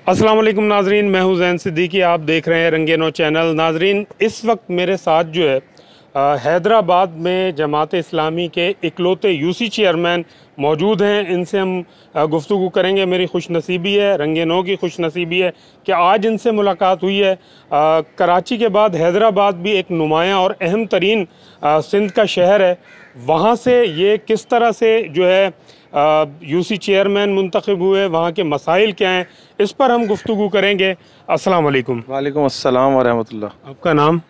अस्सलाम वालेकुम नाजरीन, मैं हूं ज़ैन सिद्दीकी। आप देख रहे हैं रंगे नौ चैनल। नाजरीन, इस वक्त मेरे साथ जो है हैदराबाद में जमात इस्लामी के इकलौते यूसी चेयरमैन मौजूद हैं। इनसे हम गुफ्तगू करेंगे। मेरी खुशनसीबी है, रंगे नौ की खुशनसीबी है कि आज इनसे मुलाकात हुई है। कराची के बाद हैदराबाद भी एक नुमायाँ और अहम तरीन सिंध का शहर है। वहाँ से ये किस तरह से जो है यूसी चेयरमैन मुंतखब हुए, वहाँ के मसाइल क्या हैं, इस पर हम गुफ्तगू करेंगे। अस्सलाम वालेकुम। वालेकुम अस्सलाम वरहमतुल्लाह। आपका नाम?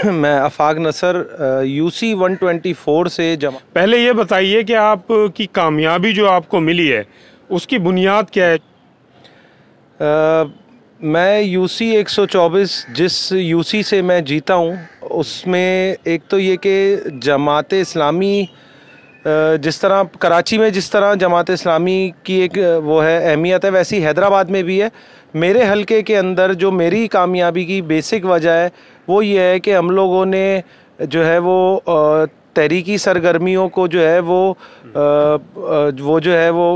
मैं अफाक नसर यूसी 124 से जमा। पहले ये बताइए कि आपकी कामयाबी जो आपको मिली है उसकी बुनियाद क्या है? मैं यूसी 124 जिस यूसी से मैं जीता हूँ उसमें एक तो ये कि जमात इस्लामी जिस तरह कराची में जिस तरह जमात इस्लामी की एक वो है अहमियत है, वैसी हैदराबाद में भी है। मेरे हलके के अंदर जो मेरी कामयाबी की बेसिक वजह है वो ये है कि हम लोगों ने जो है वो तहरीकी सरगर्मियों को जो है वो जो है वो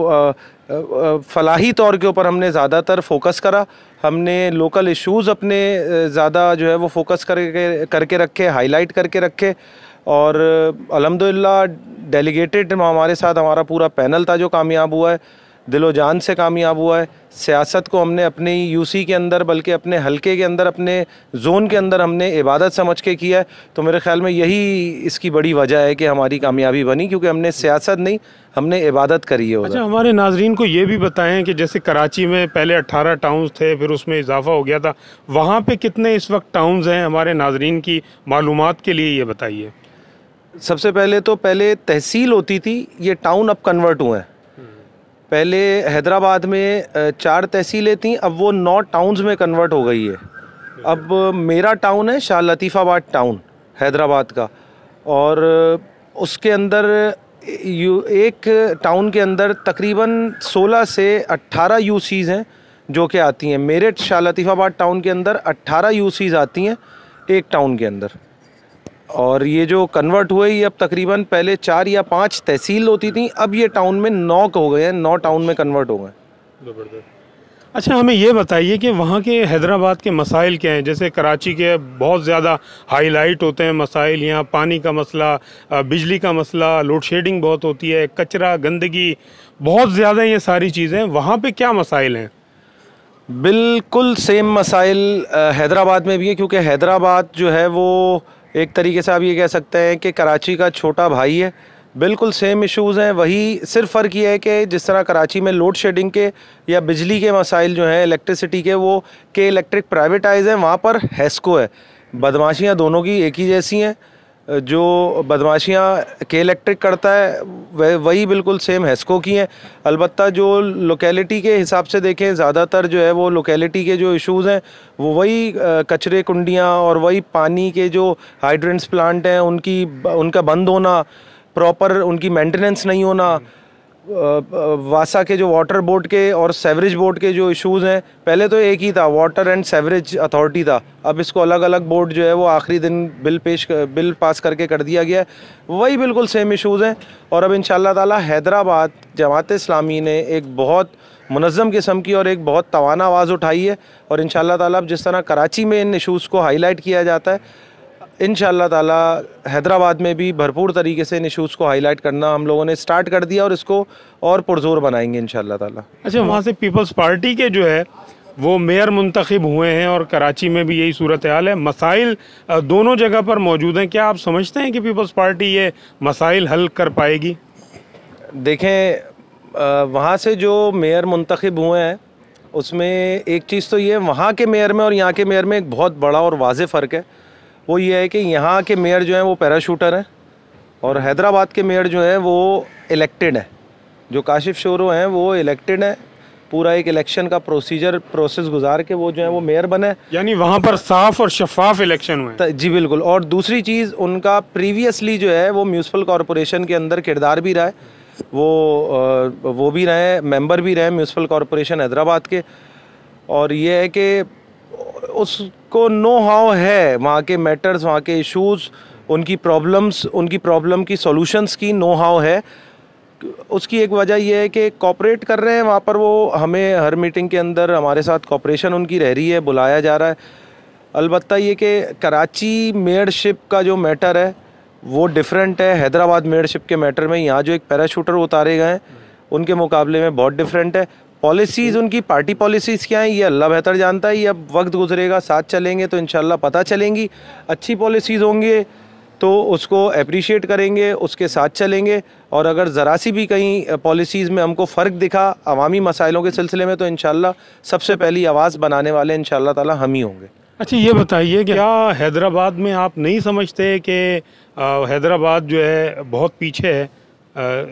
फलाही तौर के ऊपर हमने ज़्यादातर फोकस करा। हमने लोकल इश्यूज़ अपने ज़्यादा जो है वो फोकस करके रखे, हाईलाइट करके रखे। और अल्हम्दुलिल्लाह डेलीगेटेड हमारे साथ हमारा पूरा पैनल था जो कामयाब हुआ है, दिलो जान से कामयाब हुआ है। सियासत को हमने अपने यूसी के अंदर बल्कि अपने हलके के अंदर, अपने जोन के अंदर हमने इबादत समझ के किया है। तो मेरे ख्याल में यही इसकी बड़ी वजह है कि हमारी कामयाबी बनी, क्योंकि हमने सियासत नहीं, हमने इबादत करी है। अच्छा, हमारे नाजरीन को ये भी बताएं कि जैसे कराची में पहले 18 टाउन्स थे, फिर उसमें इजाफा हो गया था, वहाँ पे कितने इस वक्त टाउन्स हैं? हमारे नाजरीन की मालूमात के लिए ये बताइए। सबसे पहले तो पहले तहसील होती थी, ये टाउन अब कन्वर्ट हुए हैं। पहले हैदराबाद में 4 तहसीलें थीं, अब वो 9 टाउन्स में कन्वर्ट हो गई है। अब मेरा टाउन है शाह लतीफ़ाबाद टाउन हैदराबाद का, और उसके अंदर एक टाउन के अंदर तकरीबन 16 से 18 यूसीज़ हैं जो कि आती हैं। मेरे शाह लतीफ़ाबाद टाउन के अंदर 18 यूसीज़ आती हैं एक टाउन के अंदर। और ये जो कन्वर्ट हुए, ये अब तकरीबन पहले 4 या 5 तहसील होती थी, अब ये टाउन में 9 हो गए हैं, 9 टाउन में कन्वर्ट हो गए। ज़बरदस्त। अच्छा, हमें ये बताइए कि वहाँ के हैदराबाद के मसाइल क्या हैं? जैसे कराची के बहुत ज़्यादा हाईलाइट होते हैं मसाइल, यहाँ पानी का मसला, बिजली का मसला, लोड शेडिंग बहुत होती है, कचरा, गंदगी बहुत ज़्यादा, ये सारी चीज़ें। वहाँ पे क्या मसाइल हैं? बिल्कुल सेम मसाइल हैदराबाद में भी है, क्योंकि हैदराबाद जो है वो एक तरीके से आप ये कह सकते हैं कि कराची का छोटा भाई है। बिल्कुल सेम इश्यूज़ हैं, वही सिर्फ फ़र्क ये है कि जिस तरह कराची में लोड शेडिंग के या बिजली के मसाइल जो हैं, इलेक्ट्रिसिटी के, वो के इलेक्ट्रिक प्राइवेटाइज हैं, वहाँ पर हैस्को है। बदमाशियाँ दोनों की एक ही जैसी हैं। जो बदमाशियाँ के इलेक्ट्रिक करता है वही बिल्कुल सेम हैस्को की हैं। अलबत्ता जो लोकेलिटी के हिसाब से देखें, ज़्यादातर जो है वो लोकेलिटी के जो इश्यूज़ हैं वो वही कचरे कुंडियाँ और वही पानी के जो हाइड्रेंट्स प्लांट हैं उनका बंद होना, प्रॉपर उनकी मेंटेनेंस नहीं होना, वासा के जो वाटर बोर्ड के और सेवरेज बोर्ड के जो इश्यूज़ हैं। पहले तो एक ही था, वाटर एंड सेवरेज अथॉरिटी था, अब इसको अलग अलग बोर्ड जो है वो आखिरी दिन बिल पास करके कर दिया गया है। वही बिल्कुल सेम इश्यूज़ हैं। और अब इंशाअल्लाह ताला हैदराबाद जमात इस्लामी ने एक बहुत मुनज़्ज़म किस्म की और एक बहुत तवाना आवाज़ उठाई है, और इंशाअल्लाह ताला अब जिस तरह कराची में इन इश्यूज़ को हाईलाइट किया जाता है, इंशाअल्लाह ताला हैदराबाद में भी भरपूर तरीके से इन इश्यूज़ को हाईलाइट करना हम लोगों ने स्टार्ट कर दिया, और इसको और पुरजोर बनाएंगे इंशाअल्लाह ताला। अच्छा, वहाँ से पीपल्स पार्टी के जो है वो मेयर मुंतखब हुए हैं, और कराची में भी यही सूरत हाल है। मसाइल दोनों जगह पर मौजूद हैं। क्या आप समझते हैं कि पीपल्स पार्टी ये मसाइल हल कर पाएगी? देखें, वहाँ से जो मेयर मुंतखब हुए हैं उसमें एक चीज़ तो ये, वहाँ के मेयर में और यहाँ के मेयर में एक बहुत बड़ा और वाज़ेह फ़र्क है। वो ये है कि यहाँ के मेयर जो हैं वो पैराशूटर हैं, और हैदराबाद के मेयर जो हैं वो इलेक्टेड हैं। जो काशिफ शोरो हैं वो इलेक्टेड हैं, पूरा एक इलेक्शन का प्रोसेस गुजार के वो जो है वो मेयर बने। यानी वहाँ पर साफ और शफाफ इलेक्शन हुए? जी बिल्कुल। और दूसरी चीज़, उनका प्रीवियसली जो है वो म्यूनसिपल कॉरपोरेशन के अंदर किरदार भी रहा है, वो भी रहे, मेंबर भी रहे म्यूनसिपल कॉरपोरेशन हैदराबाद के। और ये है कि उसको नो हाउ है वहाँ के मैटर्स, वहाँ के इश्यूज़, उनकी प्रॉब्लम की सॉल्यूशंस की नो हाउ है। उसकी एक वजह यह है कि कॉपरेट कर रहे हैं वहाँ पर, वो हमें हर मीटिंग के अंदर हमारे साथ कॉपरेशन उनकी रह रही है, बुलाया जा रहा है। अलबत्ता ये कि कराची मेयरशिप का जो मैटर है वो डिफरेंट है हैदराबाद मेयरशिप के मैटर में। यहाँ जो एक पैराशूटर उतारे गए हैं उनके मुकाबले में बहुत डिफरेंट है। पॉलिसीज़ उनकी पार्टी पॉलिसीज़ क्या हैं ये अल्लाह बेहतर जानता है, ये अब वक्त गुजरेगा, साथ चलेंगे तो इंशाल्लाह पता चलेंगी। अच्छी पॉलिसीज़ होंगे तो उसको अप्रिशिएट करेंगे, उसके साथ चलेंगे, और अगर ज़रा सी भी कहीं पॉलिसीज़ में हमको फ़र्क दिखा अवामी मसाइलों के सिलसिले में तो इंशाल्लाह सबसे पहली आवाज़ बनाने वाले इंशाल्लाह ताला हम ही होंगे। अच्छा ये बताइए कि क्या हैदराबाद में आप नहीं समझते कि हैदराबाद जो है बहुत पीछे है,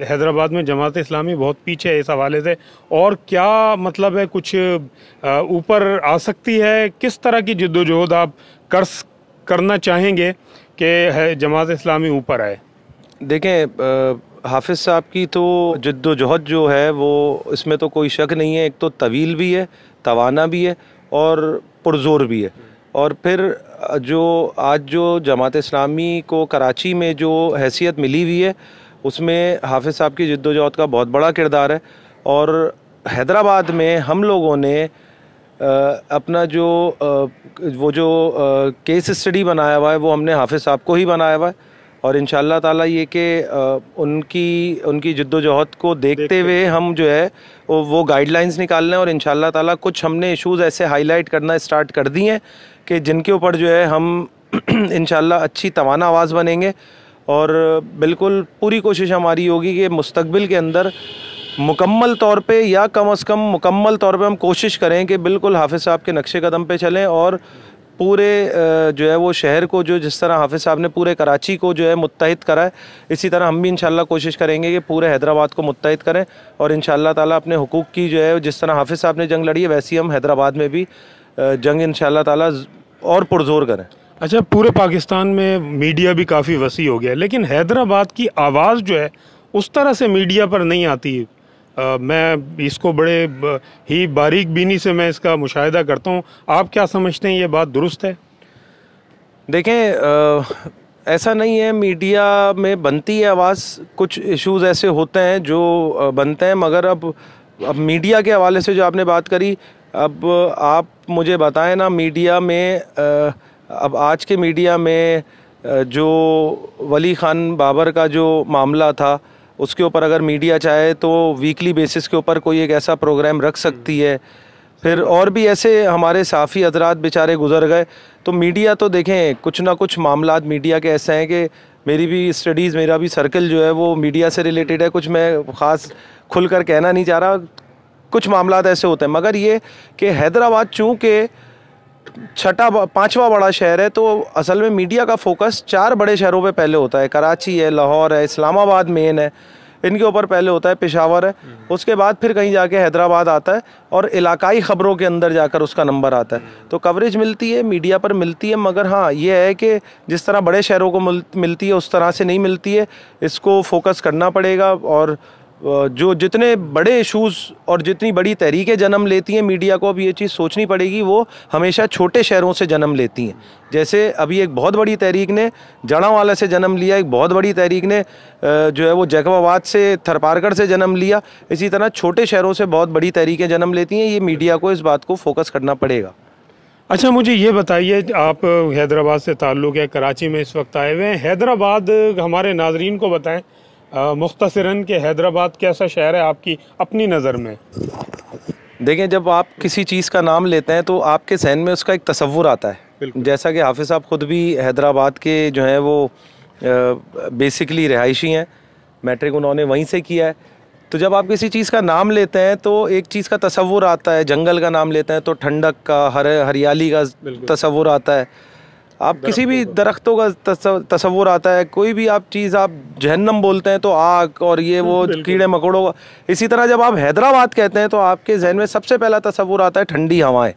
हैदराबाद में जमात इस्लामी बहुत पीछे है इस हवाले से, और क्या मतलब है कुछ ऊपर आ सकती है? किस तरह की जिद्दोजहद आप करना चाहेंगे कि जमात इस्लामी ऊपर आए? देखें हाफिज़ साहब की तो जिद्दोजहद जो है वो इसमें तो कोई शक नहीं है। एक तो तवील भी है, तवाना भी है और पुरजोर भी है। और फिर जो आज जो जमात इस्लामी को कराची में जो हैसियत मिली हुई है उसमें हाफिज़ साहब की जिद्दोजहद का बहुत बड़ा किरदार है। और हैदराबाद में हम लोगों ने अपना जो वो जो केस स्टडी बनाया हुआ है वो हमने हाफिज़ साहब को ही बनाया हुआ है, और इंशाल्लाह ताला ये कि उनकी जिद्दोजहद को देखते हुए हम जो है वो गाइडलाइंस निकाल रहे हैं, और इंशाल्लाह ताला कुछ हमने इशूज़ ऐसे हाईलाइट करना स्टार्ट कर दिए हैं कि जिनके ऊपर जो है हम इंशाल्लाह अच्छी तवाना आवाज़ बनेंगे। और बिल्कुल पूरी कोशिश हमारी होगी कि मुस्तकबिल के अंदर मुकम्मल तौर पे या कम से कम मुकम्मल तौर पे हम कोशिश करें कि बिल्कुल हाफिज़ साहब के नक्शे कदम पे चलें, और पूरे जो है वो शहर को जो जिस तरह हाफिज़ साहब ने पूरे कराची को जो है मुत्तहिद करा है, इसी तरह हम भी इंशाल्लाह कोशिश करेंगे कि पूरे हैदराबाद को मुत्तहिद करें, और इंशाल्लाह ताला अपने हुकूक की जो है जिस तरह हाफिज़ साहब ने जंग लड़ी है वैसी हम हैदराबाद में भी जंग इंशाल्लाह ताला और पुरजोर करें। अच्छा, पूरे पाकिस्तान में मीडिया भी काफ़ी वसी हो गया, लेकिन हैदराबाद की आवाज़ जो है उस तरह से मीडिया पर नहीं आती। मैं इसको बड़े ही बारीक बीनी से मैं इसका मुशाहिदा करता हूँ। आप क्या समझते हैं, ये बात दुरुस्त है? देखें ऐसा नहीं है, मीडिया में बनती है आवाज़, कुछ इश्यूज़ ऐसे होते हैं जो बनते हैं, मगर अब मीडिया के हवाले से जो आपने बात करी, अब आप मुझे बताएं ना, मीडिया में अब आज के मीडिया में जो वली खान बाबर का जो मामला था उसके ऊपर अगर मीडिया चाहे तो वीकली बेसिस के ऊपर कोई एक ऐसा प्रोग्राम रख सकती है। फिर और भी ऐसे हमारे साफ़ी हजरात बेचारे गुजर गए। तो मीडिया तो देखें कुछ ना कुछ मामलात मीडिया के ऐसे हैं कि मेरी भी स्टडीज़, मेरा भी सर्कल जो है वो मीडिया से रिलेटेड है। कुछ मैं ख़ास खुलकर कहना नहीं चाह रहा, कुछ मामलात ऐसे होते हैं, मगर ये कि हैदराबाद चूँकि पांचवा बड़ा शहर है तो असल में मीडिया का फोकस 4 बड़े शहरों पे पहले होता है। कराची है, लाहौर है, इस्लामाबाद मेन है, इनके ऊपर पहले होता है, पेशावर है, उसके बाद फिर कहीं जाके हैदराबाद आता है, और इलाकाई ख़बरों के अंदर जाकर उसका नंबर आता है। तो कवरेज मिलती है, मीडिया पर मिलती है, मगर हाँ ये है कि जिस तरह बड़े शहरों को मिलती है उस तरह से नहीं मिलती है। इसको फोकस करना पड़ेगा, और जो जितने बड़े इशूज़ और जितनी बड़ी तहरीकें जन्म लेती हैं मीडिया को अब ये चीज़ सोचनी पड़ेगी, वो हमेशा छोटे शहरों से जन्म लेती हैं। जैसे अभी एक बहुत बड़ी तहरीक ने जड़ांवाला से जन्म लिया, एक बहुत बड़ी तहरीक ने जो है वो जैकबाबाद से, थरपारकर से जन्म लिया, इसी तरह छोटे शहरों से बहुत बड़ी तहरीकें जन्म लेती हैं। ये मीडिया को इस बात को फोकस करना पड़ेगा। अच्छा मुझे ये बताइए, आप हैदराबाद से ताल्लुक़ है, कराची में इस वक्त आए हुए हैं, हैदराबाद हमारे नाजरीन को बताएं मुख्तसरन के हैदराबाद कैसा शहर है आपकी अपनी नज़र में? देखें, जब आप किसी चीज़ का नाम लेते हैं तो आपके जहन में उसका एक तसव्वुर आता है। जैसा कि हाफिज़ साहब ख़ुद भी हैदराबाद के जो हैं वो बेसिकली रिहायशी हैं, मैट्रिक उन्होंने वहीं से किया है। तो जब आप किसी चीज़ का नाम लेते हैं तो एक चीज़ का तसव्वुर आता है। जंगल का नाम लेते हैं तो ठंडक का, हरियाली का तसव्वुर आता है। आप किसी भी दरख्तों का तसव्वुर आता है। कोई भी आप चीज़, आप जहन्नम बोलते हैं तो आग और ये वो कीड़े मकोड़ों का। इसी तरह जब आप हैदराबाद कहते हैं तो आपके जहन में सबसे पहला तसव्वुर आता है ठंडी हवाएं,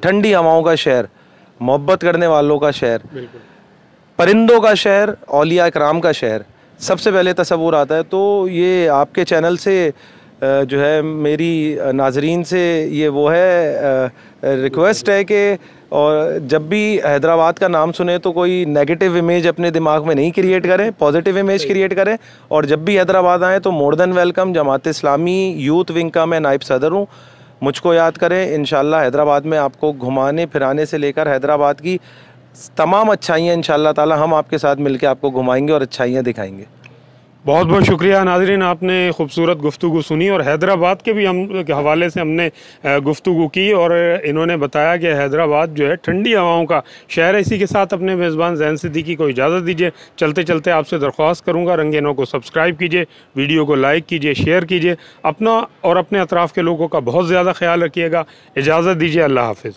ठंडी हवाओं का शहर, मोहब्बत करने वालों का शहर, परिंदों का शहर, औलिया इकराम का शहर, सबसे पहले तसव्वुर आता है। तो ये आपके चैनल से जो है मेरी नाजरीन से ये वो है रिक्वेस्ट है कि और जब भी हैदराबाद का नाम सुने तो कोई नेगेटिव इमेज अपने दिमाग में नहीं क्रिएट करें, पॉजिटिव इमेज क्रिएट करें। और जब भी हैदराबाद आएँ तो more than welcome. Jamaat Islami youth wing का मैं नायब सदर हूँ, मुझको याद करें। इंशाल्लाह हैदराबाद में आपको घुमाने फिराने से लेकर हैदराबाद की तमाम अच्छाइयाँ इंशाल्लाह ताला हम आपके साथ मिलकर आपको घुमाएंगे और अच्छाइयाँ दिखाएंगे। बहुत बहुत शुक्रिया नाज़रीन, आपने खूबसूरत गुफ्तगू सुनी और हैदराबाद के भी हम हवाले से हमने गुफ्तगू की और इन्होंने बताया कि हैदराबाद जो है ठंडी हवाओं का शहर है। इसी के साथ अपने मेज़बान ज़ैन सिद्दीकी को इजाज़त दीजिए। चलते चलते आपसे दरख्वास्त करूँगा, रंगीनों को सब्सक्राइब कीजिए, वीडियो को लाइक कीजिए, शेयर कीजिए। अपना और अपने अतराफ़ के लोगों का बहुत ज़्यादा ख्याल रखिएगा। इजाज़त दीजिए। अल्लाह हाफ़िज़।